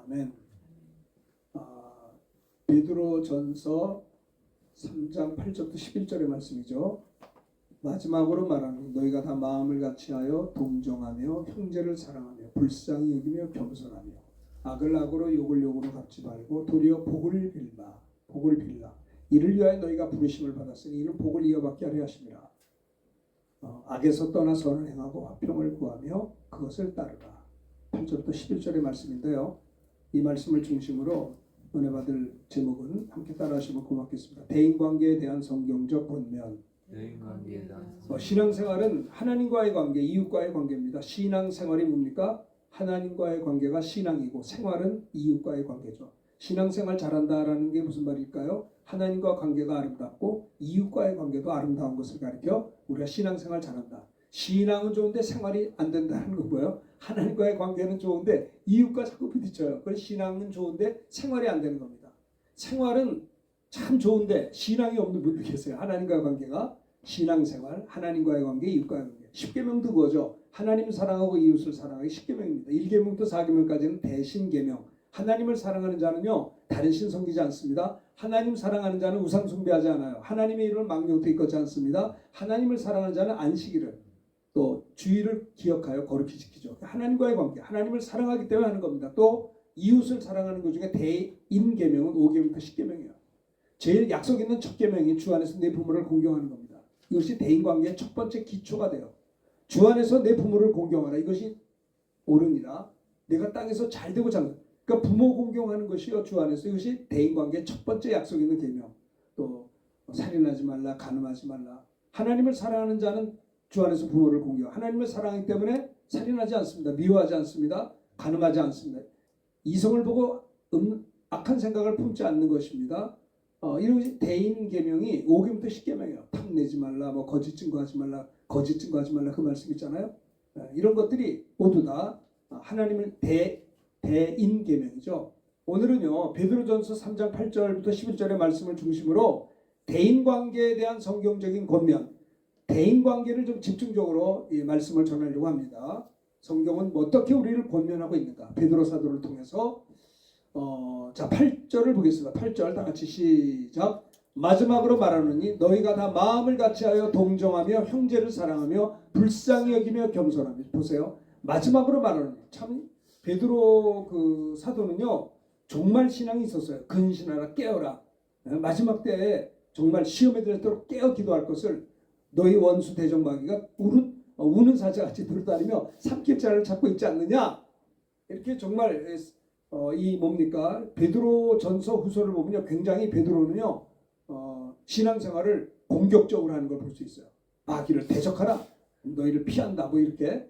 아멘. 베드로전서 3장 8절부터 11절의 말씀이죠. 마지막으로 말하는 너희가 다 마음을 같이하여 동정하며 형제를 사랑하며 불쌍히 여기며 겸손하며 악을 악으로 욕을 욕으로 갚지 말고 도리어 복을 빌라 이를 위하여 너희가 부르심을 받았으니 이는 복을 이어받게 하려 하심이라. 악에서 떠나 선을 행하고 화평을 구하며 그것을 따르라. 8절부터 11절의 말씀인데요. 이 말씀을 중심으로 은혜 받을 제목은 함께 따라하시면 고맙겠습니다. 대인관계에 대한 성경적 권면. 신앙생활은 하나님과의 관계, 이웃과의 관계입니다. 신앙생활이 뭡니까? 하나님과의 관계가 신앙이고 생활은 이웃과의 관계죠. 신앙생활 잘한다라는 게 무슨 말일까요? 하나님과 관계가 아름답고 이웃과의 관계도 아름다운 것을 가리켜 우리가 신앙생활 잘한다. 신앙은 좋은데 생활이 안 된다는 건 뭐예요? 하나님과의 관계는 좋은데 이웃과 자꾸 부딪혀요. 그래서 신앙은 좋은데 생활이 안 되는 겁니다. 생활은 참 좋은데 신앙이 없는 분들 계세요. 하나님과의 관계가 신앙생활, 하나님과의 관계, 이웃과의 관계. 10계명도 그거죠. 하나님 사랑하고 이웃을 사랑하기 10계명입니다. 1계명부터 4계명까지는 대신계명. 하나님을 사랑하는 자는요 다른 신 섬기지 않습니다. 하나님 사랑하는 자는 우상 숭배하지 않아요. 하나님의 이름을 망령되이 걷지 않습니다. 하나님을 사랑하는 자는 안식일을 또 주의를 기억하여 거룩히 지키죠. 하나님과의 관계, 하나님을 사랑하기 때문에 하는 겁니다. 또 이웃을 사랑하는 것 중에 대인계명은 5계명부터 10계명이에요. 제일 약속 있는 첫 계명이 주 안에서 내 부모를 공경하는 겁니다. 이것이 대인관계의 첫 번째 기초가 돼요. 주 안에서 내 부모를 공경하라. 이것이 옳으니라. 내가 땅에서 잘 되고 잘 그러니까 부모 공경하는 것이요 주 안에서 이것이 대인관계의 첫 번째 약속 있는 계명. 또 살인하지 말라, 간음하지 말라. 하나님을 사랑하는 자는 주 안에서 부모를 공경. 하나님을 사랑하기 때문에 살인하지 않습니다. 미워하지 않습니다. 간음하지 않습니다. 이성을 보고 악한 생각을 품지 않는 것입니다. 이런 것이 대인 계명이 5계명부터 10계명이에요. 탐내지 말라, 뭐 거짓 증거하지 말라, 거짓 증거하지 말라 그 말씀 있잖아요. 이런 것들이 모두 다 하나님을 대인 계명이죠. 오늘은요 베드로전서 3장 8절부터 11절의 말씀을 중심으로 대인 관계에 대한 성경적인 권면, 대인 관계를 좀 집중적으로 이 말씀을 전하려고 합니다. 성경은 어떻게 우리를 권면하고 있는가? 베드로 사도를 통해서 자 8절을 보겠습니다. 8절 다 같이 시작. 마지막으로 말하노니 너희가 다 마음을 같이하여 동정하며 형제를 사랑하며 불쌍히 여기며 겸손하며. 보세요. 마지막으로 말하노니 참 베드로 그 사도는요 정말 신앙이 있었어요. 근신하라 깨어라. 마지막 때에 정말 시험에 들도록 깨어 기도할 것을 너희 원수 대적마귀가 우는 사자같이 들어다니며 삼킬 자를 찾고 있지 않느냐. 이렇게 정말 이 뭡니까 베드로 전서 후서를 보면요 굉장히 베드로는요 신앙생활을 공격적으로 하는 걸 볼 수 있어요. 마귀를 대적하라, 너희를 피한다, 뭐 이렇게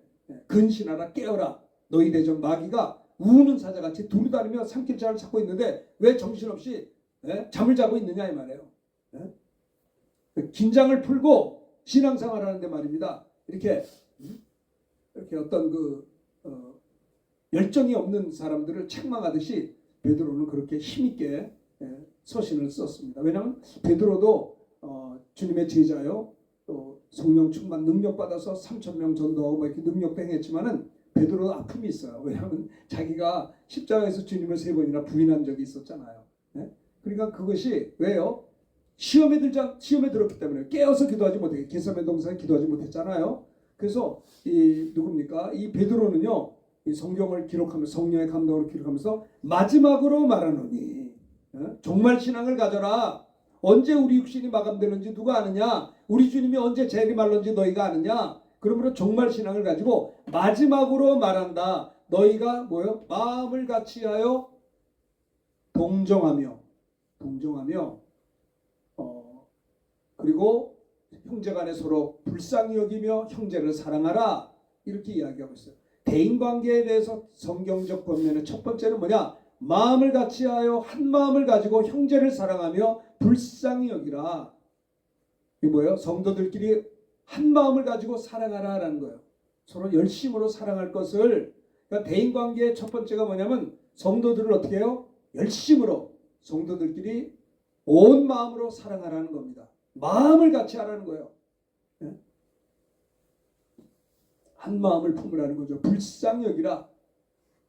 근신하라 깨어라. 너희 대적 마귀가 우는 사자같이 두루다니며 삼킬 자를 찾고 있는데 왜 정신없이 잠을 자고 있느냐 이 말이에요. 긴장을 풀고 신앙생활하는데 말입니다. 이렇게 어떤 열정이 없는 사람들을 책망하듯이 베드로는 그렇게 힘있게 서신을 썼습니다. 왜냐하면 베드로도 주님의 제자요, 또 성령 충만 능력 받아서 3,000명 전도하고 이렇게 능력도 행했지만은 베드로도 아픔이 있어요. 왜냐하면 자기가 십자가에서 주님을 3번이나 부인한 적이 있었잖아요. 그러니까 그것이 왜요? 시험에 들었기 때문에 깨어서 기도하지 못해. 겟세마네 동산에 기도하지 못했잖아요. 그래서 누굽니까? 이 베드로는요. 이 성경을 기록하면서 성령의 감동으로 기록하면서 마지막으로 말하노니 정말 신앙을 가져라. 언제 우리 육신이 마감되는지 누가 아느냐? 우리 주님이 언제 재림할는지 너희가 아느냐? 그러므로 정말 신앙을 가지고 마지막으로 말한다. 너희가 뭐요? 마음을 같이하여 동정하며 그리고 형제간에 서로 불쌍히 여기며 형제를 사랑하라. 이렇게 이야기하고 있어요. 대인관계에 대해서 성경적 권면의 첫 번째는 뭐냐? 마음을 같이하여 한 마음을 가지고 형제를 사랑하며 불쌍히 여기라. 이게 뭐예요? 성도들끼리 한 마음을 가지고 사랑하라라는 거예요. 서로 열심으로 사랑할 것을. 그러니까 대인관계의 첫 번째가 뭐냐면 성도들을 어떻게 해요? 열심으로 성도들끼리 온 마음으로 사랑하라는 겁니다. 마음을 같이 하라는 거예요. 한 마음을 품으라는 거죠. 불쌍히 여기라.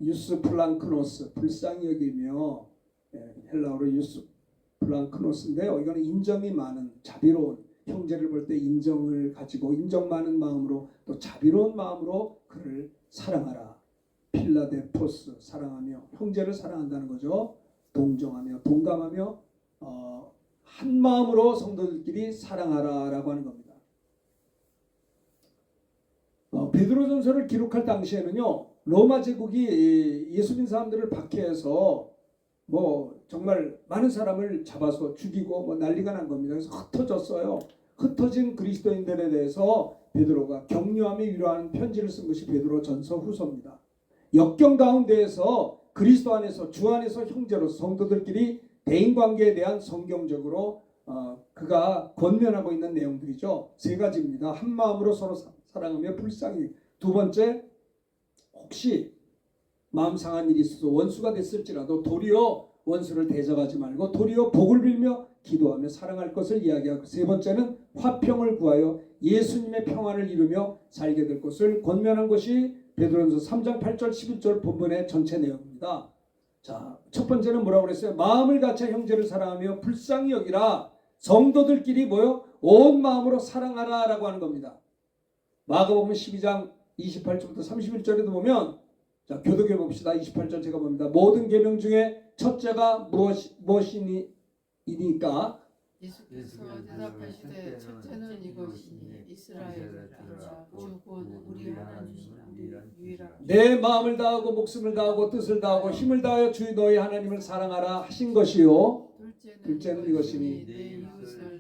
유스 플랑크노스, 불쌍히 여기며, 헬라어로 유스 플랑크노스인데요. 이거는 인정이 많은, 자비로운, 형제를 볼 때 인정을 가지고 인정 많은 마음으로 또 자비로운 마음으로 그를 사랑하라. 필라데포스, 사랑하며, 형제를 사랑한다는 거죠. 동정하며 동감하며 한 마음으로 성도들끼리 사랑하라라고 하는 겁니다. 베드로전서를 기록할 당시에는요, 로마 제국이 예수 믿는 사람들을 박해해서 뭐 정말 많은 사람을 잡아서 죽이고 뭐 난리가 난 겁니다. 그래서 흩어졌어요. 흩어진 그리스도인들에 대해서 베드로가 격려하며 위로하는 편지를 쓴 것이 베드로전서 후서입니다. 역경 가운데에서 그리스도 안에서 주 안에서 형제로서 성도들끼리 대인관계에 대한 성경적으로 그가 권면하고 있는 내용들이죠. 세 가지입니다. 한 마음으로 서로 사랑하며 불쌍히. 두 번째, 혹시 마음 상한 일이 있어서 원수가 됐을지라도 도리어 원수를 대적하지 말고 도리어 복을 빌며 기도하며 사랑할 것을 이야기하고, 세 번째는 화평을 구하여 예수님의 평안을 이루며 살게 될 것을 권면한 것이 베드로전서 3장 8절 11절 본문의 전체 내용입니다. 자, 첫 번째는 뭐라고 그랬어요? 마음을 갖춰 형제를 사랑하며 불쌍히 여기라. 성도들끼리 뭐요? 온 마음으로 사랑하라 라고 하는 겁니다. 마가복음 12장 28절부터 31절에도 보면, 자, 교독해 봅시다. 28절 제가 봅니다. 모든 계명 중에 첫째가 무엇이니까 예수께서 대답하시되 첫째는 이것이니 이스라엘을 들으라. 주 곧 우리 하나님이시라. 유일하라. 내 마음을 다하고 목숨을 다하고 뜻을 다하고 힘을 다하여 주 너희 하나님을 사랑하라 하신 것이요. 둘째는 이것이니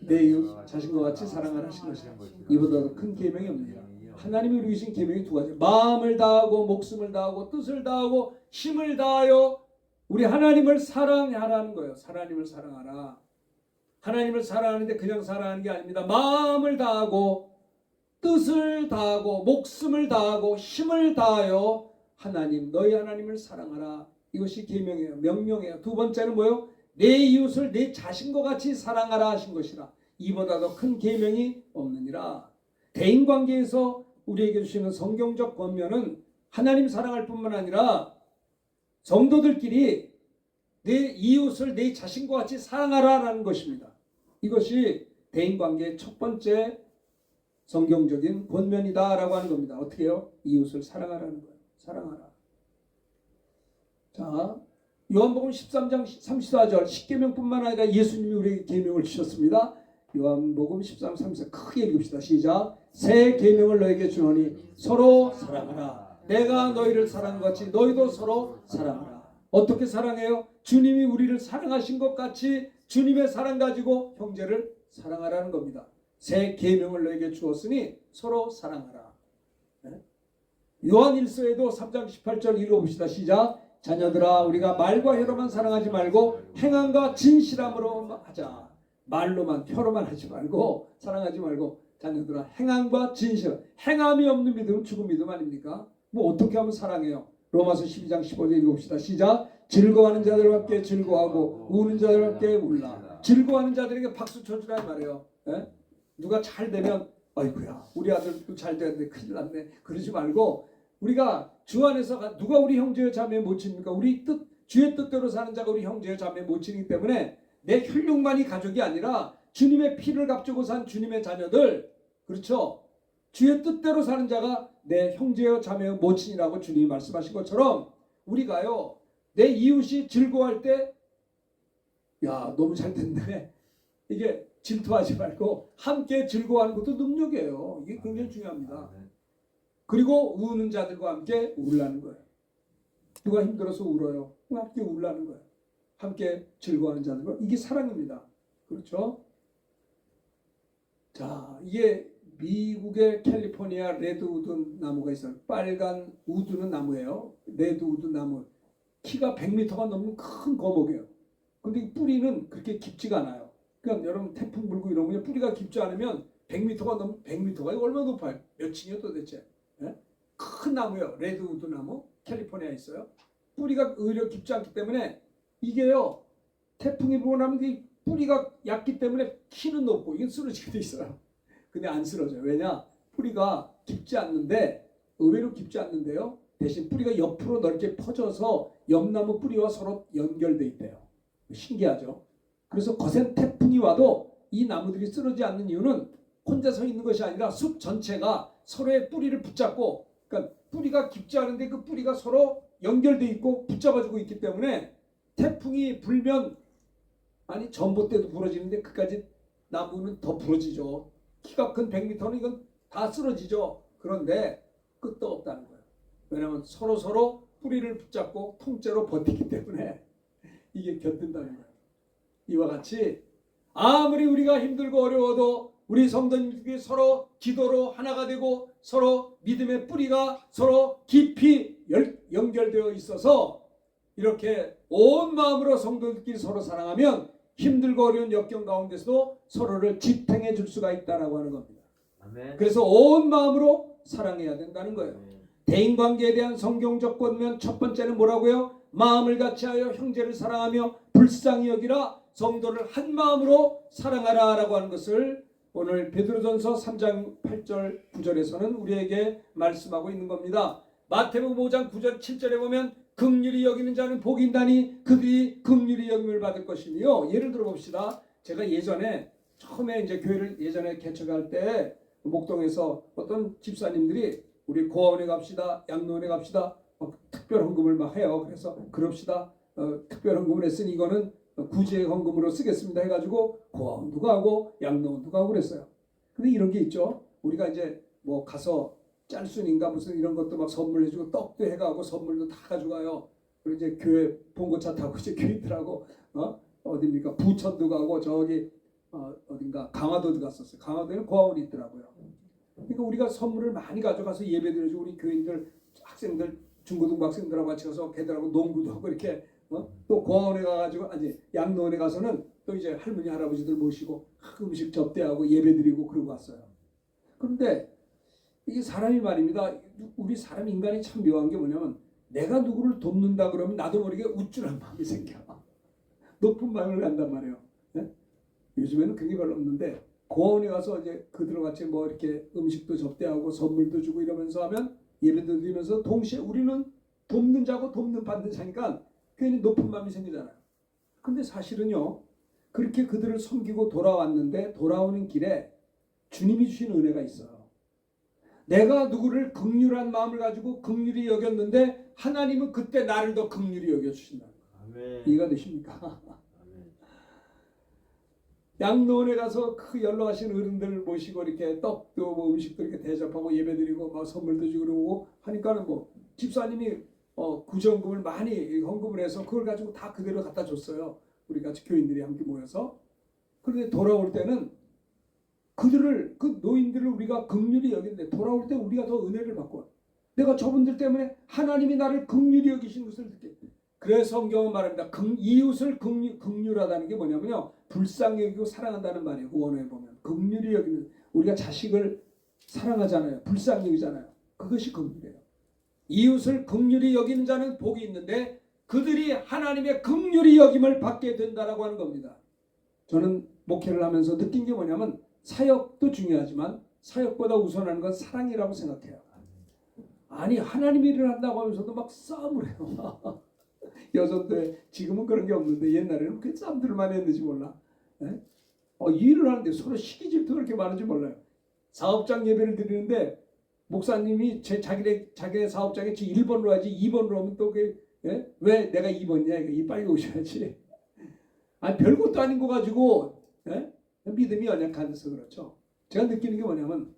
내 이웃 자신과 같이 사랑하라 하신 것이라. 이보다도 큰 계명이 없느니라. 하나님이 우리 주신 계명이 두 가지. 마음을 다하고 목숨을 다하고 뜻을 다하고 힘을 다하여 우리 하나님을 사랑하라는 거예요. 하나님을 사랑하라. 하나님을 사랑하는데 그냥 사랑하는 게 아닙니다. 마음을 다하고 뜻을 다하고 목숨을 다하고 힘을 다하여 하나님, 너희 하나님을 사랑하라. 이것이 계명이에요. 명령이에요. 두 번째는 뭐예요? 내 이웃을 내 자신과 같이 사랑하라 하신 것이라. 이보다 더 큰 계명이 없느니라. 대인관계에서 우리에게 주시는 성경적 권면은 하나님 사랑할 뿐만 아니라 성도들끼리 내 이웃을 내 자신과 같이 사랑하라라는 것입니다. 이것이 대인관계의 첫 번째 성경적인 권면이다라고 하는 겁니다. 어떻게 해요? 이웃을 사랑하라는 거예요. 사랑하라. 자, 요한복음 13장 34절 십계명뿐만 아니라 예수님이 우리에게 계명을 주셨습니다. 요한복음 13, 34 크게 읽읍시다. 시작. 새 계명을 너에게 주노니 서로 사랑하라. 내가 너희를 사랑한 것 같이 너희도 서로 사랑하라. 어떻게 사랑해요? 주님이 우리를 사랑하신 것 같이 주님의 사랑 가지고 형제를 사랑하라는 겁니다. 새 계명을 너에게 주었으니 서로 사랑하라. 요한 1서에도 3장 18절 읽어봅시다. 시작. 자녀들아, 우리가 말과 혀로만 사랑하지 말고 행함과 진실함으로 하자. 말로만 혀로만 하지 말고 사랑하지 말고, 자녀들아 행함과 진실. 행함이 없는 믿음은 죽은 믿음 아닙니까? 뭐 어떻게 하면 사랑해요? 로마서 12장 15절 읽어봅시다. 시작. 즐거워하는 자들과 함께 즐거워하고 우는 자들과 함께 울라. 즐거워하는 자들에게 박수 쳐주라 말이에요. 예? 누가 잘 되면 아이고야 우리 아들도 잘 되는데 큰일 났네 그러지 말고, 우리가 주 안에서 누가 우리 형제의 자매에 못 지니까 우리 주의 뜻대로 사는 자가 우리 형제의 자매에 못 지니기 때문에 내 혈육만이 가족이 아니라 주님의 피를 값주고 산 주님의 자녀들, 그렇죠? 주의 뜻대로 사는 자가 내 형제여 자매여 모친이라고 주님이 말씀하신 것처럼 우리가요 내 이웃이 즐거워할 때 야 너무 잘 됐네 이게 질투하지 말고 함께 즐거워하는 것도 능력이에요. 이게 굉장히 중요합니다. 그리고 우는 자들과 함께 울라는 거예요. 누가 힘들어서 울어요. 함께 울라는 거예요. 함께 즐거워하는 자들과, 이게 사랑입니다. 그렇죠? 자, 이게 미국의 캘리포니아 레드우드 나무가 있어요. 빨간 우드는 나무예요. 레드우드 나무. 키가 100m가 넘는 큰 거목이에요. 근데 뿌리는 그렇게 깊지가 않아요. 그러니까 여러분 태풍 불고 이러면 뿌리가 깊지 않으면 100m가 넘는 100m가 이거 얼마나 높아요? 몇 층이요 도대체? 예? 큰 나무예요. 레드우드 나무. 캘리포니아에 있어요. 뿌리가 오히려 깊지 않기 때문에 이게요. 태풍이 불고 나면 이 뿌리가 얕기 때문에 키는 높고 이게 쓰러지게 돼 있어요. 근데 안 쓰러져요. 왜냐? 뿌리가 깊지 않는데, 의외로 깊지 않는데요. 대신 뿌리가 옆으로 넓게 퍼져서 옆나무 뿌리와 서로 연결돼 있대요. 신기하죠? 그래서 거센 태풍이 와도 이 나무들이 쓰러지지 않는 이유는 혼자 서 있는 것이 아니라 숲 전체가 서로의 뿌리를 붙잡고, 그러니까 뿌리가 깊지 않은데 그 뿌리가 서로 연결돼 있고 붙잡아주고 있기 때문에 태풍이 불면, 아니 전봇대도 부러지는데 그까지 나무는 더 부러지죠. 키가 큰 100m는 이건 다 쓰러지죠. 그런데 끝도 없다는 거예요. 왜냐하면 서로 뿌리를 붙잡고 통째로 버티기 때문에 이게 견딘다는 거예요. 이와 같이 아무리 우리가 힘들고 어려워도 우리 성도님들이 서로 기도로 하나가 되고 서로 믿음의 뿌리가 서로 깊이 연결되어 있어서 이렇게 온 마음으로 성도들끼리 서로 사랑하면 힘들고 어려운 역경 가운데서도 서로를 지탱해 줄 수가 있다라고 하는 겁니다. 아멘. 그래서 온 마음으로 사랑해야 된다는 거예요. 아멘. 대인관계에 대한 성경적 권면 첫 번째는 뭐라고요? 마음을 같이하여 형제를 사랑하며 불쌍히 여기라, 성도를 한 마음으로 사랑하라라고 하는 것을 오늘 베드로전서 3장 8절 9절에서는 우리에게 말씀하고 있는 겁니다. 마태복음 5장 9절 7절에 보면 긍휼히 여기는 자는 복이 있나니 그들이 긍휼히 여김을 받을 것이며, 예를 들어 봅시다. 제가 예전에 처음에 이제 교회를 예전에 개척할 때 목동에서 어떤 집사님들이 우리 고아원에 갑시다, 양로원에 갑시다, 특별 헌금을 막 해요. 그래서 그럽시다. 특별 헌금을 했으니 이거는 구제 헌금으로 쓰겠습니다 해가지고 고아원도 가고 양로원도 가고 그랬어요. 근데 이런 게 있죠. 우리가 이제 뭐 가서 짤순인가 무슨 이런 것도 막 선물해주고 떡도 해가고 선물도 다 가져가요. 그리고 이제 교회 봉고차 타고 이제 교인들하고 어디입니까 부천도 가고 저기 어딘가 강화도도 갔었어요. 강화도에는 고아원이 있더라고요. 그러니까 우리가 선물을 많이 가져가서 예배드려주고 우리 교인들 학생들 중고등부 학생들하고 같이 가서 걔들하고 농구도 하고 이렇게 또 고아원에 가가지고 아니 양로원에 가서는 또 이제 할머니 할아버지들 모시고 음식 접대하고 예배드리고 그러고 왔어요. 그런데 이게 사람이 말입니다. 우리 사람 인간이 참 묘한 게 뭐냐면 내가 누구를 돕는다 그러면 나도 모르게 우쭐한 마음이 생겨. 높은 마음을 간단 말이에요. 네? 요즘에는 그게 별로 없는데 고아원에 가서 이제 그들과 같이 뭐 이렇게 음식도 접대하고 선물도 주고 이러면서 하면 예배도 드리면서 동시에 우리는 돕는 자고 받는 자니까 괜히 높은 마음이 생기잖아요. 근데 사실은요, 그렇게 그들을 섬기고 돌아왔는데 돌아오는 길에 주님이 주신 은혜가 있어요. 내가 누구를 긍휼한 마음을 가지고 긍휼히 여겼는데 하나님은 그때 나를 더 긍휼히 여겨주신다는 거예요. 아멘. 이해가 되십니까? 아멘. 양로원에 가서 그 연로하신 어른들 모시고 이렇게 떡도 뭐 음식도 이렇게 대접하고 예배드리고 막 선물도 주고 그러고 하니까는 뭐 집사님이 구정금을 많이 헌금을 해서 그걸 가지고 다 그대로 갖다 줬어요. 우리 같이 교인들이 함께 모여서. 그런데 돌아올 때는 그들을 그 노인들을 우리가 긍휼히 여기는데 돌아올 때 우리가 더 은혜를 받고 내가 저분들 때문에 하나님이 나를 긍휼히 여기신 것을 듣게. 그래서 성경은 말합니다. 이웃을 긍휼하다는 게 뭐냐면요, 불쌍히 여기고 사랑한다는 말이에요. 그 원어에 보면 긍휼히 여기는, 우리가 자식을 사랑하잖아요. 불쌍히 여기잖아요. 그것이 긍휼이에요. 이웃을 긍휼히 여기는 자는 복이 있는데 그들이 하나님의 긍휼히 여김을 받게 된다라고 하는 겁니다. 저는 목회를 하면서 느낀 게 뭐냐면 사역도 중요하지만 사역보다 우선하는 건 사랑이라고 생각해요. 아니 하나님 일을 한다고 하면서도 막 싸움을 해요. 여전도에 지금은 그런 게 없는데 옛날에는 그 싸움들을 많이 했는지 몰라. 네? 일을 하는데 서로 시기 질투가 그렇게 많은지 몰라요. 사업장 예배를 드리는데 목사님이 자기 사업장에 1번으로 하지 2번으로 하면 또 왜 내가 2번이냐? 빨리 오셔야지. 아니 별것도 아닌 거 가지고 믿음이 연약해서 그렇죠. 제가 느끼는 게 뭐냐면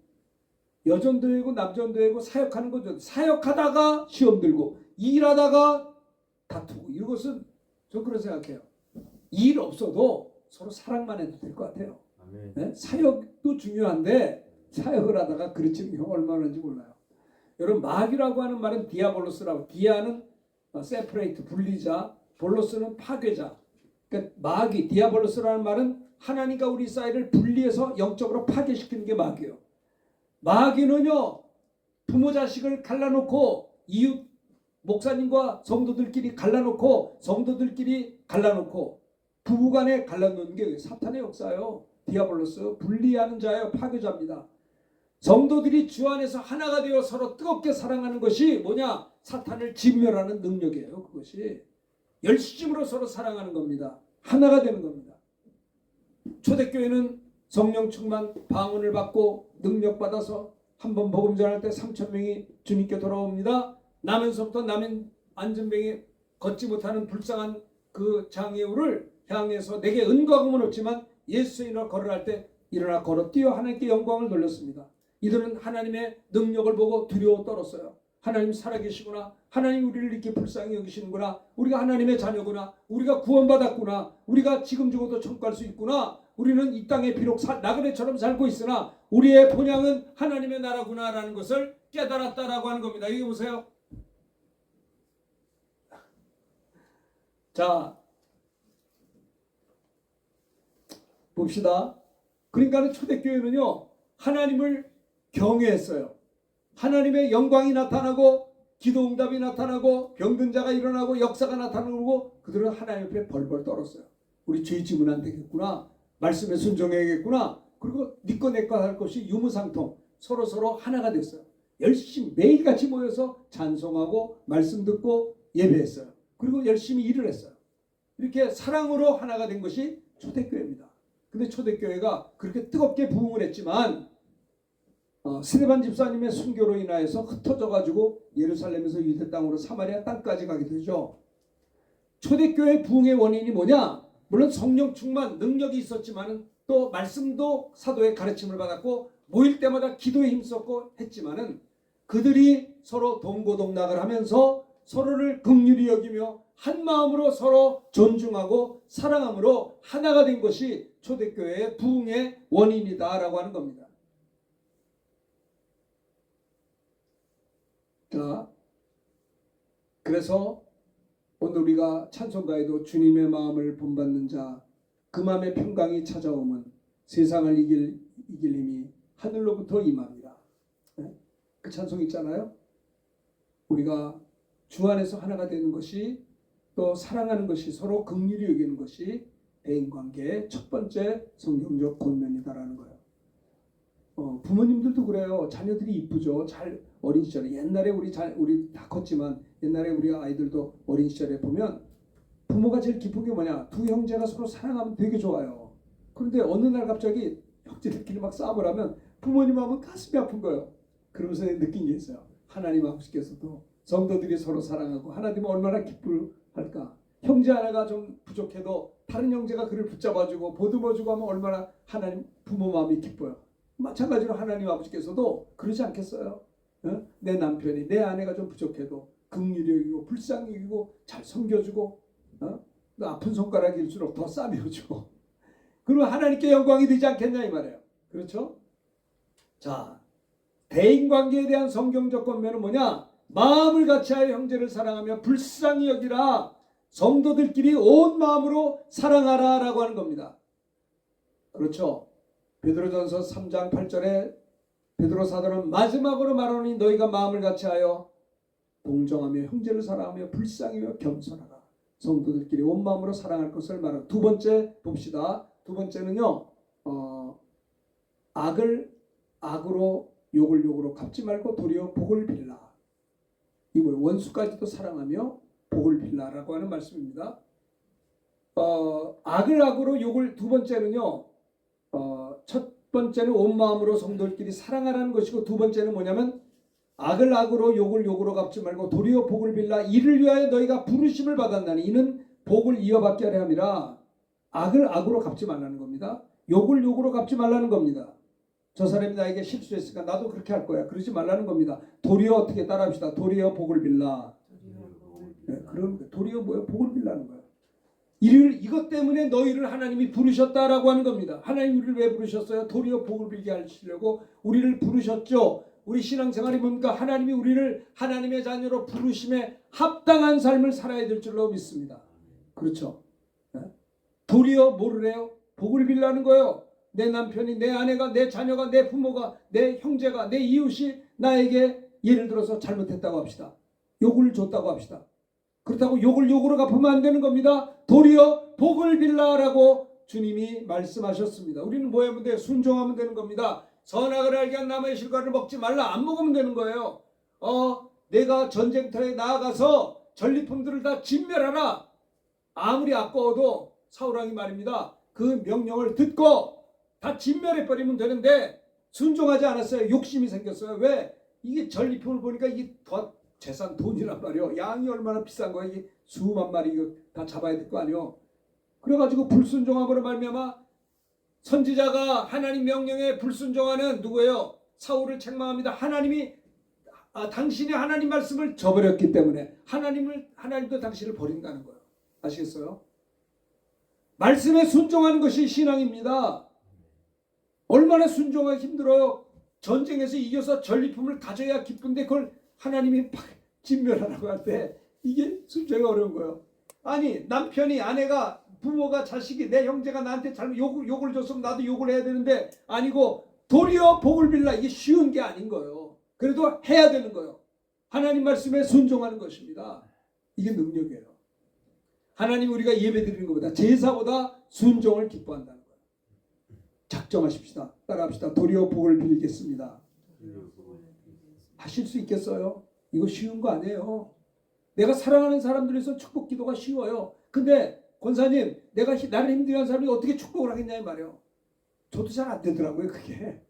여전도이고 남전도이고 사역하는 거죠. 사역하다가 시험 들고 일하다가 다투고 이것은 저 그런 생각해요. 일 없어도 서로 사랑만 해도 될 것 같아요. 아멘. 사역도 중요한데 사역을 하다가 그르치는 경우가 얼마나 많은지 몰라요. 여러분 마귀라고 하는 말은 디아볼로스라고, 디아는 세퍼레이트 분리자, 볼로스는 파괴자. 그러니까 마귀 디아볼로스라는 말은 하나님과 우리 사이를 분리해서 영적으로 파괴시키는 게 마귀예요. 마귀는요 부모 자식을 갈라놓고 이웃 목사님과 성도들끼리 갈라놓고 성도들끼리 갈라놓고 부부간에 갈라놓는 게 사탄의 역사예요. 디아볼로스 분리하는 자예요. 파괴자입니다. 성도들이 주 안에서 하나가 되어 서로 뜨겁게 사랑하는 것이 뭐냐? 사탄을 진멸하는 능력이에요. 그것이 열심으로 서로 사랑하는 겁니다. 하나가 되는 겁니다. 초대교회는 성령 충만 방언을 받고 능력 받아서 한번 복음 전할 때 3,000명이 주님께 돌아옵니다. 나면서부터 나면 안전병이 걷지 못하는 불쌍한 그 장애우를 향해서 내게 은과 금은 없지만 예수인으로 걸어갈 때 일어나 걸어 뛰어 하나님께 영광을 돌렸습니다. 이들은 하나님의 능력을 보고 두려워 떨었어요. 하나님 살아계시구나. 하나님 우리를 이렇게 불쌍히 여기시는구나. 우리가 하나님의 자녀구나. 우리가 구원받았구나. 우리가 지금 죽어도 천국 갈 수 있구나. 우리는 이 땅에 비록 나그네처럼 살고 있으나 우리의 본향은 하나님의 나라구나라는 것을 깨달았다라고 하는 겁니다. 이게 보세요. 자, 봅시다. 그러니까 초대교회는요, 하나님을 경외했어요. 하나님의 영광이 나타나고 기도응답이 나타나고 병든 자가 일어나고 역사가 나타나고 그들은 하나님 앞에 벌벌 떨었어요. 우리 죄 지면 안 되겠구나. 말씀에 순종해야겠구나. 그리고 니꺼 내꺼 할 것이 유무상통 서로 하나가 됐어요. 열심히 매일같이 모여서 찬송하고 말씀 듣고 예배했어요. 그리고 열심히 일을 했어요. 이렇게 사랑으로 하나가 된 것이 초대교회입니다. 근데 초대교회가 그렇게 뜨겁게 부흥을 했지만 스데반 집사님의 순교로 인하여서 흩어져가지고 예루살렘에서 유대 땅으로 사마리아 땅까지 가게 되죠. 초대교회 부흥의 원인이 뭐냐? 물론 성령 충만 능력이 있었지만은 또 말씀도 사도의 가르침을 받았고 모일 때마다 기도에 힘썼고 했지만은 그들이 서로 동고동락을 하면서 서로를 긍휼히 여기며 한 마음으로 서로 존중하고 사랑함으로 하나가 된 것이 초대교회의 부흥의 원인이다라고 하는 겁니다. 자, 그래서 오늘 우리가 찬송가에도 주님의 마음을 본받는 자, 그 마음의 평강이 찾아오면 세상을 이길 힘이 하늘로부터 임합니다. 그 찬송 있잖아요. 우리가 주 안에서 하나가 되는 것이 또 사랑하는 것이 서로 긍휼히 여기는 것이 대인관계의 첫 번째 성경적 본면이다라는 거예요. 부모님들도 그래요. 자녀들이 이쁘죠. 잘 어린 시절에 옛날에 우리 다 컸지만 옛날에 우리 아이들도 어린 시절에 보면 부모가 제일 기쁜 게 뭐냐? 두 형제가 서로 사랑하면 되게 좋아요. 그런데 어느 날 갑자기 형제들끼리 막 싸움을 하면 부모님 하면 가슴이 아픈 거예요. 그러면서 느낀 게 있어요. 하나님 아버지께서도 성도들이 서로 사랑하고 하나 되면 얼마나 기쁠까. 형제 하나가 좀 부족해도 다른 형제가 그를 붙잡아주고 보듬어주고 하면 얼마나 하나님 부모 마음이 기뻐요. 마찬가지로 하나님 아버지께서도 그러지 않겠어요? 내 남편이 내 아내가 좀 부족해도 긍휼히 여기고 불쌍히 여기고 잘 섬겨주고 아픈 손가락일수록 더 싸매어주고 그러면 하나님께 영광이 되지 않겠냐 이 말이에요. 그렇죠? 자, 대인관계에 대한 성경적 권면은 뭐냐? 마음을 같이하여 형제를 사랑하며 불쌍히 여기라. 성도들끼리 온 마음으로 사랑하라 라고 하는 겁니다. 그렇죠? 베드로전서 3장 8절에 베드로 사도는 마지막으로 말하니 너희가 마음을 같이하여 동정하며 형제를 사랑하며 불쌍히며 겸손하라. 성도들끼리 온 마음으로 사랑할 것을 말하고 두 번째 봅시다. 두 번째는요. 악을 악으로 욕을 욕으로 갚지 말고 도리어 복을 빌라. 이 뭐예요? 원수까지도 사랑하며 복을 빌라라고 하는 말씀입니다. 악을 악으로 욕을 두 번째는요. 첫 번째는 온 마음으로 성도들끼리 사랑하라는 것이고 두 번째는 뭐냐면 악을 악으로 욕을 욕으로 갚지 말고 도리어 복을 빌라. 이를 위하여 너희가 부르심을 받았나니 이는 복을 이어받게 하려 함이라. 악을 악으로 갚지 말라는 겁니다. 욕을 욕으로 갚지 말라는 겁니다. 저 사람이 나에게 실수했으니까 나도 그렇게 할 거야. 그러지 말라는 겁니다. 도리어 어떻게 따라합시다. 도리어 복을 빌라. 네, 그런 도리어 뭐예요? 복을 빌라는 거예요. 이것 때문에 너희를 하나님이 부르셨다라고 하는 겁니다. 하나님 우리를 왜 부르셨어요? 도리어 복을 빌게 하시려고 우리를 부르셨죠. 우리 신앙생활이 뭡니까? 하나님이 우리를 하나님의 자녀로 부르심에 합당한 삶을 살아야 될 줄로 믿습니다. 그렇죠? 네? 도리어 뭐를 해요? 복을 빌라는 거예요. 내 남편이, 내 아내가, 내 자녀가, 내 부모가, 내 형제가, 내 이웃이 나에게 예를 들어서 잘못했다고 합시다. 욕을 줬다고 합시다. 그렇다고 욕을 욕으로 갚으면 안 되는 겁니다. 도리어 복을 빌라라고 주님이 말씀하셨습니다. 우리는 뭐 하면 돼요? 순종하면 되는 겁니다. 선악을 알게 한 나무의 실과를 먹지 말라. 안 먹으면 되는 거예요. 내가 전쟁터에 나아가서 전리품들을 다 진멸하라. 아무리 아까워도 사울왕이 말입니다. 그 명령을 듣고 다 진멸해버리면 되는데 순종하지 않았어요. 욕심이 생겼어요. 왜? 이게 전리품을 보니까 이게 더 재산 돈이란 말이요. 양이 얼마나 비싼 거야. 이게 수만 마리 이거 다 잡아야 될 거 아니요. 그래가지고 불순종함으로 말미암아 선지자가 하나님 명령에 불순종하는 누구예요? 사울을 책망합니다. 하나님이 당신이 하나님 말씀을 저버렸기 때문에 하나님도 당신을 버린다는 거예요. 아시겠어요? 말씀에 순종하는 것이 신앙입니다. 얼마나 순종하기 힘들어요. 전쟁에서 이겨서 전리품을 가져야 기쁜데 그걸 하나님이 팍 진멸하라고 할 때 이게 순종이 어려운 거예요. 아니 남편이 아내가 부모가 자식이 내 형제가 나한테 잘못 욕을 줬으면 나도 욕을 해야 되는데 아니고 도리어 복을 빌라. 이게 쉬운 게 아닌 거예요. 그래도 해야 되는 거예요. 하나님 말씀에 순종하는 것입니다. 이게 능력이에요. 하나님 우리가 예배 드리는 것보다 제사보다 순종을 기뻐한다는 거예요. 작정하십시다. 따라합시다. 도리어 복을 빌겠습니다. 하실 수 있겠어요? 이거 쉬운 거 아니에요. 내가 사랑하는 사람들에서 축복 기도가 쉬워요. 근데 권사님 내가 나를 힘들게 하는 사람이 어떻게 축복을 하겠냐 이 말이에요. 저도 잘 안 되더라고요. 그게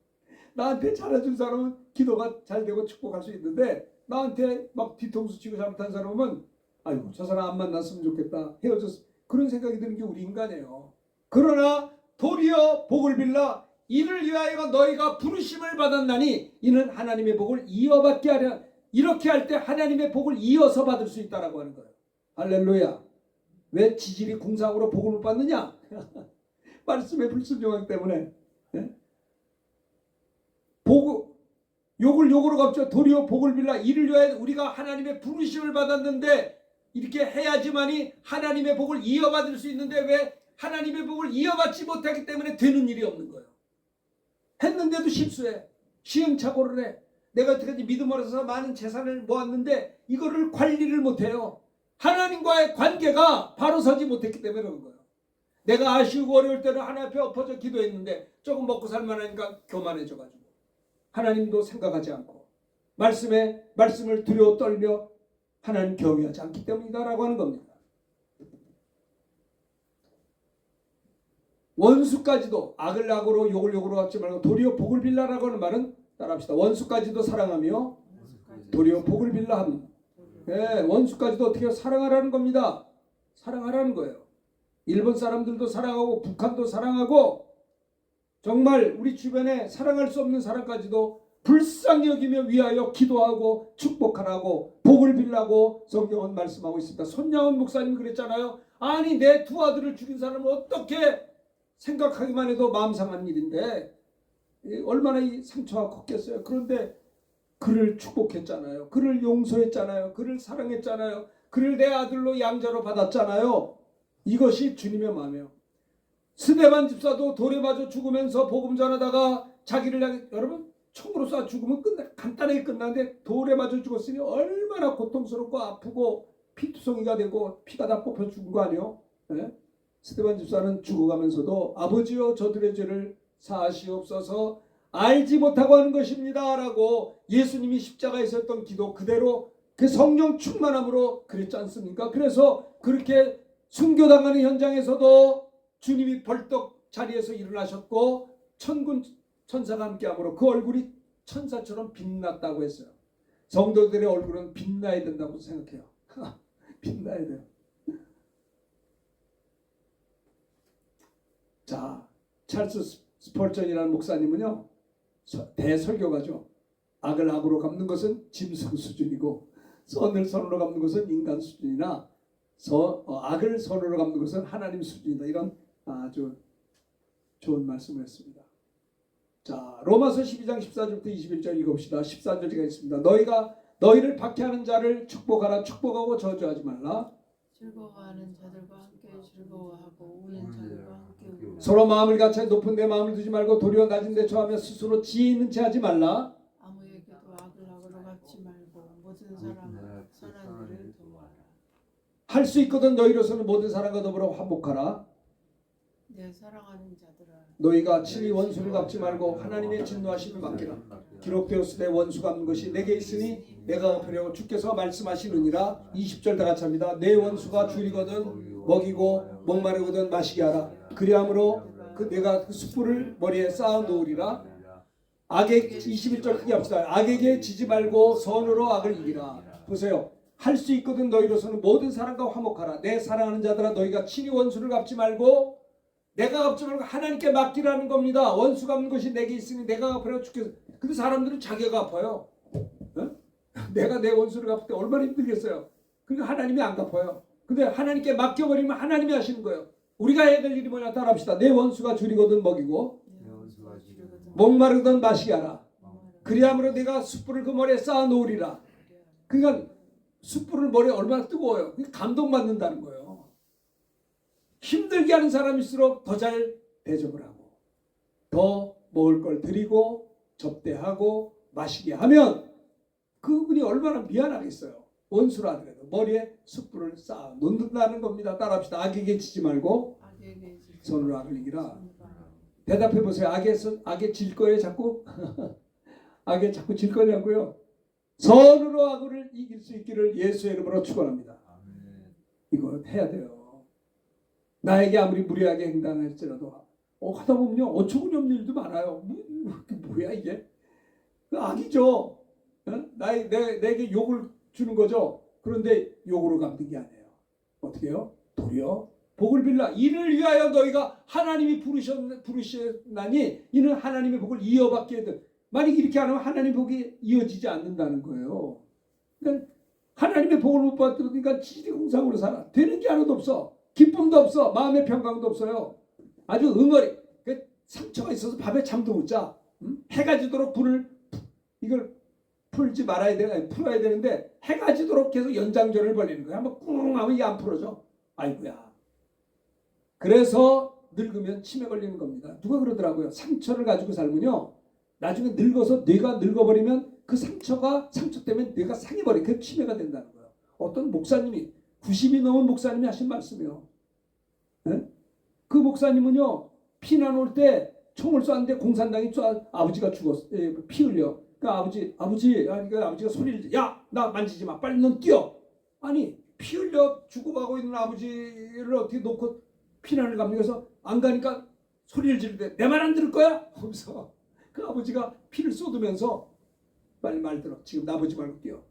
나한테 잘해준 사람은 기도가 잘 되고 축복할 수 있는데 나한테 막 뒤통수 치고 잘못한 사람은 아이고 저 사람 안 만났으면 좋겠다 헤어졌어 그런 생각이 드는 게 우리 인간이에요. 그러나 도리어 복을 빌라. 이를 위하여 너희가 부르심을 받았나니 이는 하나님의 복을 이어받게 하려. 이렇게 할 때 하나님의 복을 이어서 받을 수 있다라고 하는 거예요. 할렐루야. 왜 지질이 궁상으로 복을 못 받느냐? 말씀에 불순종하기 때문에. 네? 욕을 욕으로 갚죠. 도리어 복을 빌라. 이를 위하여 우리가 하나님의 부르심을 받았는데 이렇게 해야지만이 하나님의 복을 이어받을 수 있는데 왜 하나님의 복을 이어받지 못하기 때문에 되는 일이 없는 거예요. 했는데도 실수해. 시행착오를 해. 내가 어떻게든지 믿음 어려서 많은 재산을 모았는데 이거를 관리를 못해요. 하나님과의 관계가 바로 서지 못했기 때문에 그런 거예요. 내가 아쉬우고 어려울 때는 하나님 앞에 엎어져 기도했는데 조금 먹고 살만하니까 교만해져가지고 하나님도 생각하지 않고 말씀을 두려워 떨며 하나님 경외하지 않기 때문이다라고 하는 겁니다. 원수까지도 악을 악으로 욕을 욕으로 갚지 말고 도리어 복을 빌라라고 하는 말은 따라합시다. 원수까지도 사랑하며 도리어 복을 빌라 함. 네, 원수까지도 어떻게 사랑하라는 겁니다. 사랑하라는 거예요. 일본 사람들도 사랑하고 북한도 사랑하고 정말 우리 주변에 사랑할 수 없는 사람까지도 불쌍히 여기며 위하여 기도하고 축복하라고 복을 빌라고 성경은 말씀하고 있습니다. 손양원 목사님 그랬잖아요. 아니 내 두 아들을 죽인 사람을 어떻게 생각하기만 해도 마음 상한 일인데 얼마나 이 상처가 컸겠어요. 그런데 그를 축복했잖아요. 그를 용서했잖아요. 그를 사랑했잖아요. 그를 내 아들로 양자로 받았잖아요. 이것이 주님의 마음이에요. 스데반 집사도 돌에 맞아 죽으면서 복음 전하다가 자기를 향해 여러분 총으로 쏴 죽으면 간단하게 끝나는데 돌에 맞아 죽었으니 얼마나 고통스럽고 아프고 피투성이가 되고 피가 다 뽑혀 죽은 거 아니에요? 네? 스데반 집사는 죽어가면서도 아버지여 저들의 죄를 사하시옵소서 알지 못하고 하는 것입니다 라고 예수님이 십자가에서 했던 기도 그대로 그 성령 충만함으로 그랬지 않습니까? 그래서 그렇게 순교당하는 현장에서도 주님이 벌떡 자리에서 일어나셨고 천군 천사가 함께함으로 그 얼굴이 천사처럼 빛났다고 했어요. 성도들의 얼굴은 빛나야 된다고 생각해요. 빛나야 돼요. 자, 찰스 스펄전이라는 목사님은요 대설교가죠. 악을 악으로 갚는 것은 짐승 수준이고 선을 선으로 갚는 것은 인간 수준이나 악을 선으로 갚는 것은 하나님 수준이다. 이런 아주 좋은 말씀을 했습니다. 자, 로마서 12장 14절부터 21절 읽어봅시다. 14절이 있습니다. 너희가 너희를 박해하는 자를 축복하라. 축복하고 저주하지 말라. 즐거워하는 자들과 함께 즐거워하고 우는 자들과 함께 우라. 서로 마음을 같이 높은 데 마음을 두지 말고 도리어 낮은 데 처하며 스스로 지혜 있는 채 하지 말라. 아무에게도 악을 악으로 갚지 말고 모든 사람은 선한 일을 도와라. 할 수 있거든 너희로서는 모든 사람과 더불어 화목하라. 내 사랑하는 자들아 너희가 친히 원수를 갚지 말고 하나님의 진노하심을 맡기라. 기록되었을 때 원수 갚는 것이 내게 있으니 내가 갚으려고 주께서 말씀하시느니라. 20절 다 같이 합니다. 내 원수가 줄이거든 먹이고 목마르거든 마시게 하라. 그리함으로 내가 그 숯불을 머리에 쌓아 놓으리라. 악의 21절 크게 합시다. 악에게 지지 말고 선으로 악을 이기라. 보세요. 할 수 있거든 너희로서는 모든 사람과 화목하라. 내 사랑하는 자들아 너희가 친히 원수를 갚지 말고 내가 갚지 말고 하나님께 맡기라는 겁니다. 원수 갚는 것이 내게 있으니 내가 갚으라고 주께서. 근데 사람들은 자기가 갚아요. 어? 내가 내 원수를 갚을 때 얼마나 힘들겠어요. 그러니까 하나님이 안 갚아요. 근데 하나님께 맡겨버리면 하나님이 하시는 거예요. 우리가 해야 될 일이 뭐냐 따라합시다. 내 원수가 줄이거든 먹이고 목마르거든 마시게 하라. 그리함으로 내가 숯불을 그 머리에 쌓아 놓으리라. 그러니까 숯불을 머리에 얼마나 뜨거워요. 감동받는다는 거예요. 힘들게 하는 사람일수록 더 잘 대접을 하고 더 먹을 걸 드리고 접대하고 마시게 하면 그분이 얼마나 미안하겠어요. 원수라 하더라도 머리에 숯불을 쌓아 놓는다는 겁니다. 따라합시다. 악에게 지지 말고 손으로 악을 이기라. 대답해 보세요. 악에 질 거예요 자꾸? 악에 자꾸 질 거냐고요? 선으로 악을 이길 수 있기를 예수의 이름으로 축원합니다. 이거 해야 돼요. 나에게 아무리 무리하게 행동할지라도 하다 보면요 어처구니 없는 일도 많아요. 뭐야 이게? 악이죠. 어? 내게 욕을 주는 거죠. 그런데 욕으로 갚는 게 아니에요. 어떻게 해요? 도리어 복을 빌라. 이를 위하여 너희가 하나님이 부르셨나니 이는 하나님의 복을 이어받게 해도 만약 이렇게 안 하면 하나님의 복이 이어지지 않는다는 거예요. 그러니까 하나님의 복을 못 받으니까 지지공상으로 살아. 되는 게 하나도 없어. 기쁨도 없어. 마음의 평강도 없어요. 아주 응어리. 상처가 있어서 밤에 잠도 못 자. 해가 지도록 이걸 풀지 말아야 되나 풀어야 되는데 해가 지도록 계속 연장전을 벌리는 거야. 한번 꿍 하면 이게 안 풀어져. 아이고야. 그래서 늙으면 치매 걸리는 겁니다. 누가 그러더라고요. 상처를 가지고 살면요. 나중에 늙어서 뇌가 늙어버리면 그 상처 때문에 뇌가 상해버려. 그게 치매가 된다는 거예요. 어떤 목사님이 90이 넘은 목사님이 하신 말씀이에요. 네? 그 목사님은요. 피난 올 때 총을 쐈는데 공산당이 아버지가 죽었어. 피 흘려. 그러니까 아버지가 소리를 지. 야, 나 만지지 마. 빨리 넌 뛰어. 아니 피 흘려 죽어가고 있는 아버지를 어떻게 놓고 피난을 갑니까? 그래서 안 가니까 소리를 지르대. 내 말 안 들을 거야? 하면서 그 아버지가 피를 쏟으면서 빨리 말 들어. 지금 나보지 말고 뛰어.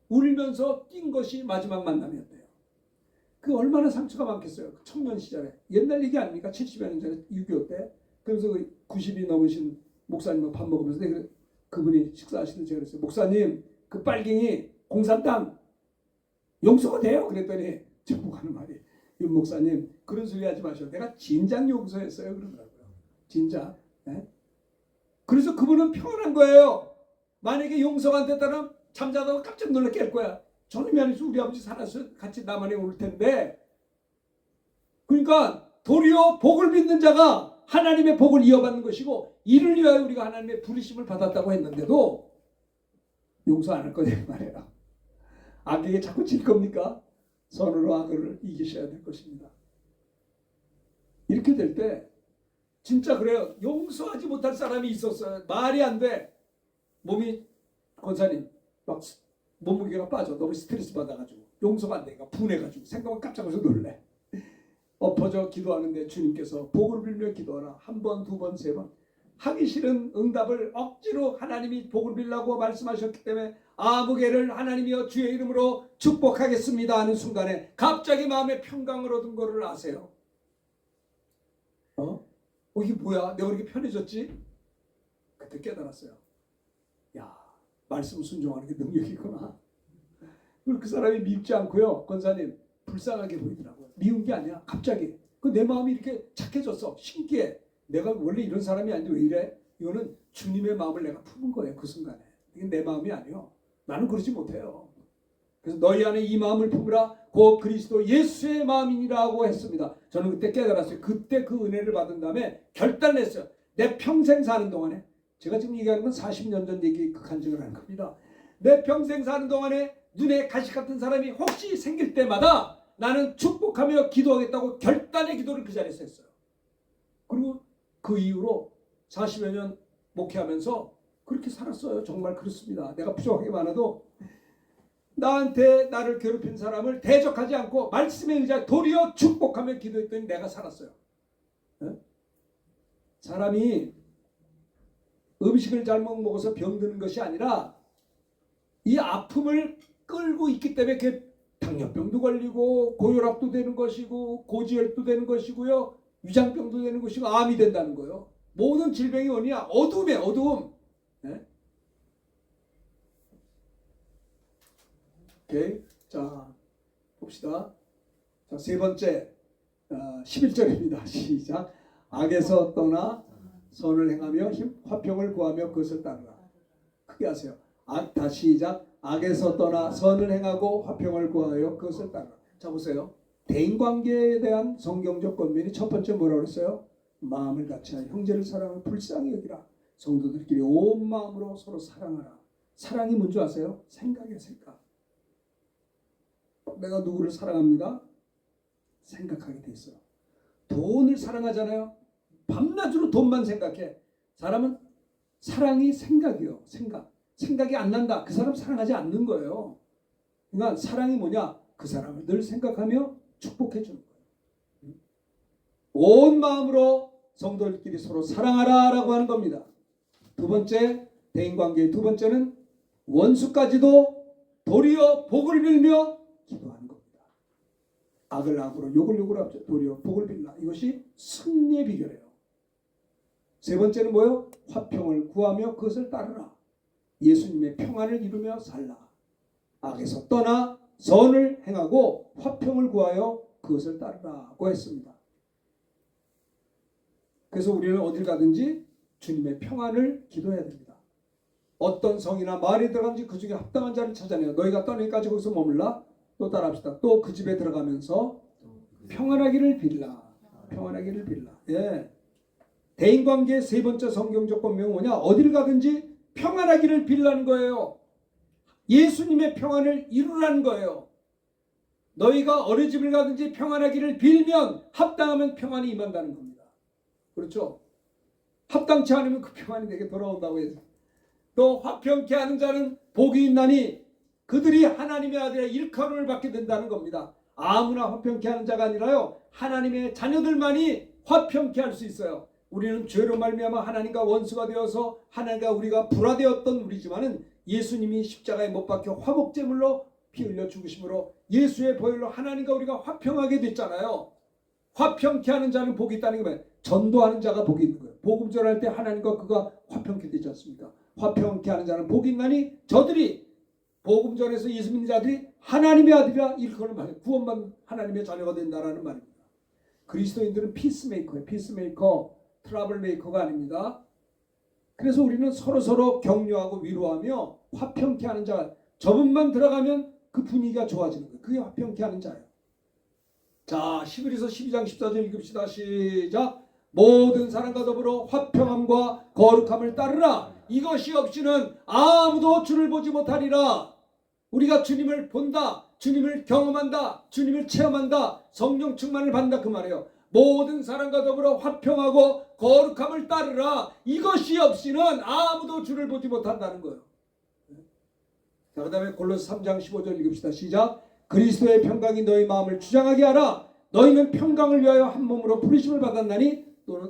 울면서 뛴 것이 마지막 만남이었대요. 그 얼마나 상처가 많겠어요. 그 청년 시절에. 옛날 얘기 아닙니까? 70여 년 전에 6.25 때. 그래서 90이 넘으신 목사님과 밥 먹으면서 그분이 식사하시는 제가 그랬어요. 목사님 그 빨갱이 공산당 용서가 돼요? 그랬더니 저보고 하는 말이 윤 목사님 그런 소리 하지 마셔. 내가 진작 용서했어요. 그러더라고요. 진작. 네? 그래서 그분은 평안한 거예요. 만약에 용서가 안 됐다면 잠자다가 깜짝 놀라 깰 거야. 저놈이 아니죠. 우리 아버지 살아서 같이 남한에 올 텐데. 그러니까 도리어 복을 믿는 자가 하나님의 복을 이어받는 것이고 이를 위하여 우리가 하나님의 부르심을 받았다고 했는데도 용서 안 할 거냐 말이에요. 악에게 자꾸 질 겁니까? 선으로 악을 이기셔야 될 것입니다. 이렇게 될 때 진짜 그래요. 용서하지 못할 사람이 있었어요. 말이 안 돼. 몸이 권사님 막 몸무게가 빠져. 너무 스트레스 받아가지고 용서가 안 되니까 분해가지고 생각만 깜짝 놀라서 놀래. 엎어져 기도하는데 주님께서 복을 빌며 기도하라. 한 번, 두 번, 세 번. 하기 싫은 응답을 억지로 하나님이 복을 빌라고 말씀하셨기 때문에 아무개를 하나님이여 주의 이름으로 축복하겠습니다 하는 순간에 갑자기 마음에 평강을 얻은 거를 아세요? 이게 뭐야? 내가 이렇게 편해졌지? 그때 깨달았어요. 야, 말씀 순종하는 게 능력이구나. 그리고 그 사람이 밉지 않고요. 권사님 불쌍하게 보이더라고요. 미운 게 아니야. 갑자기 내 마음이 이렇게 착해졌어. 신기해. 내가 원래 이런 사람이 아닌데 왜 이래? 이거는 주님의 마음을 내가 품은 거예요. 그 순간에. 이게 내 마음이 아니요. 나는 그러지 못해요. 그래서 너희 안에 이 마음을 품으라. 곧 그리스도 예수의 마음이니라고 했습니다. 저는 그때 깨달았어요. 그때 그 은혜를 받은 다음에 결단했어요. 내 평생 사는 동안에 제가 지금 얘기하는 건 40년 전 얘기 그 간증을 하는 겁니다. 내 평생 사는 동안에 눈에 가시 같은 사람이 혹시 생길 때마다 나는 축복하며 기도하겠다고 결단의 기도를 그 자리에서 했어요. 그 이후로 40여 년 목회하면서 그렇게 살았어요. 정말 그렇습니다. 내가 부족하게 많아도 나한테 나를 괴롭힌 사람을 대적하지 않고 말씀에 의지하여 도리어 축복하며 기도했더니 내가 살았어요. 네? 사람이 음식을 잘못 먹어서 병드는 것이 아니라 이 아픔을 끌고 있기 때문에 당뇨병도 걸리고 고혈압도 되는 것이고 고지혈도 되는 것이고요. 위장병도 되는 것이고 암이 된다는 거예요. 모든 질병이 원이야. 어둠이에요. 어둠. 네? 오케이. 자, 봅시다. 자, 세 번째 11절입니다. 시작. 악에서 떠나 선을 행하며 화평을 구하며 그것을 따르라. 크게 하세요. 다시 시작. 악에서 떠나 선을 행하고 화평을 구하여 그것을 따르라. 자, 보세요. 대인관계에 대한 성경적 권면이 첫 번째 뭐라고 그랬어요? 마음을 같이하여 형제를 사랑하며 불쌍히 여기라. 성도들끼리 온 마음으로 서로 사랑하라. 사랑이 뭔지 아세요? 생각이에요. 생각. 내가 누구를 사랑합니다? 생각하게 돼 있어요. 돈을 사랑하잖아요. 밤낮으로 돈만 생각해. 사람은 사랑이 생각이에요. 생각이 안 난다. 그 사람 사랑하지 않는 거예요. 그러니까 사랑이 뭐냐? 그 사람을 늘 생각하며 축복해 주는 거예요. 온 마음으로 성도들끼리 서로 사랑하라 라고 하는 겁니다. 두 번째, 대인관계 두 번째는 원수까지도 도리어 복을 빌며 기도하는 겁니다. 악을 악으로 욕을 욕으로 도리어 복을 빌라. 이것이 승리의 비결이에요. 세 번째는 뭐예요? 화평을 구하며 그것을 따르라. 예수님의 평안을 이루며 살라. 악에서 떠나 선을 행하고 화평을 구하여 그것을 따르라고 했습니다. 그래서 우리는 어딜 가든지 주님의 평안을 기도해야 됩니다. 어떤 성이나 마을에 들어가든지 그 중에 합당한 자를 찾아내요. 너희가 떠나기까지 거기서 머물라. 또 따라합시다. 또 그 집에 들어가면서 평안하기를 빌라. 평안하기를 빌라. 예. 대인관계의 세 번째 성경적 권명은 뭐냐? 어딜 가든지 평안하기를 빌라는 거예요. 예수님의 평안을 이루라는 거예요. 너희가 어느 집을 가든지 평안하기를 빌면 합당하면 평안이 임한다는 겁니다. 그렇죠? 합당치 않으면 그 평안이 내게 돌아온다고 해서 또 화평케 하는 자는 복이 있나니 그들이 하나님의 아들의 일컬음을 받게 된다는 겁니다. 아무나 화평케 하는 자가 아니라요. 하나님의 자녀들만이 화평케 할 수 있어요. 우리는 죄로 말미암아 하나님과 원수가 되어서 하나님과 우리가 불화되었던 우리지만은 예수님이 십자가에 못 박혀 화목제물로 피 흘려 죽으심으로 예수의 보혈로 하나님과 우리가 화평하게 됐잖아요. 화평케 하는 자는 복이 있다는 게 뭐예요? 전도하는 자가 복이 있는 거예요. 복음 전할 때 하나님과 그가 화평케 되지 않습니까? 화평케 하는 자는 복이 있나니 저들이 복음 전에서 예수 믿는 자들이 하나님의 아들이라 일컬음을 받아요. 구원받는 하나님의 자녀가 된다라는 말입니다. 그리스도인들은 피스메이커예요. 피스메이커, 트러블 메이커가 아닙니다. 그래서 우리는 서로서로 격려하고 위로하며 화평케 하는 자, 저분만 들어가면 그 분위기가 좋아지는 거예요. 그게 화평케 하는 자예요. 자, 히브리서 12장 14절 읽읍시다. 시작. 모든 사람과 더불어 화평함과 거룩함을 따르라. 이것이 없이는 아무도 주를 보지 못하리라. 우리가 주님을 본다, 주님을 경험한다, 주님을 체험한다, 성령 충만을 받는다 그 말이에요. 모든 사람과 더불어 화평하고 거룩함을 따르라. 이것이 없이는 아무도 주를 보지 못한다는 거예요. 자, 그 다음에 골로새 3장 15절 읽읍시다. 시작. 그리스도의 평강이 너희 마음을 주장하게 하라. 너희는 평강을 위하여 한 몸으로 부르심을 받았나니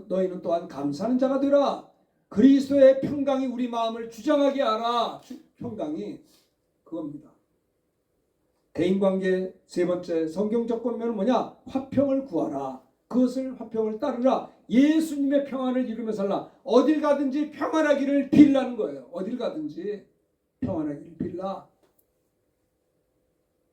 너희는 또한 감사하는 자가 되라. 그리스도의 평강이 우리 마음을 주장하게 하라. 평강이 그겁니다. 대인관계 세 번째 성경적 권면은 뭐냐? 화평을 구하라. 그것을 화평을 따르라. 예수님의 평안을 이루며 살라. 어딜 가든지 평안하기를 빌라는 거예요. 어딜 가든지 평안하기를 빌라.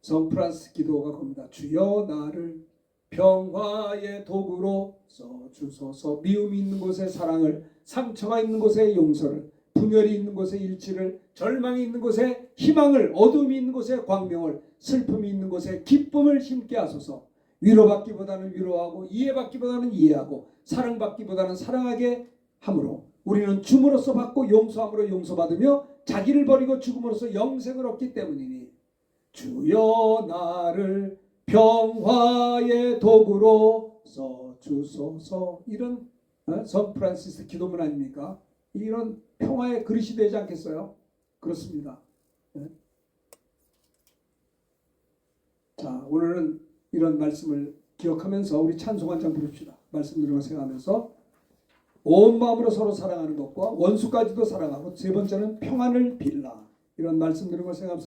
성 프란스 기도가 겁니다. 주여 나를 평화의 도구로 써주소서. 미움이 있는 곳에 사랑을, 상처가 있는 곳에 용서를, 분열이 있는 곳에 일치를, 절망이 있는 곳에 희망을, 어둠이 있는 곳에 광명을, 슬픔이 있는 곳에 기쁨을 심게 하소서. 위로받기보다는 위로하고 이해받기보다는 이해하고 사랑받기보다는 사랑하게 함으로 우리는 줌으로써 받고 용서함으로 용서받으며 자기를 버리고 죽음으로써 영생을 얻기 때문이니 주여 나를 평화의 도구로 써주소서. 이런 성 프란시스 기도문 아닙니까? 이런 평화의 그릇이 되지 않겠어요? 그렇습니다. 자, 오늘은 이런 말씀을 기억하면서 우리 찬송 한 장 부릅시다. 말씀 들으며 생각하면서 온 마음으로 서로 사랑하는 것과 원수까지도 사랑하고 세 번째는 평안을 빌라. 이런 말씀 들으며 생각하면서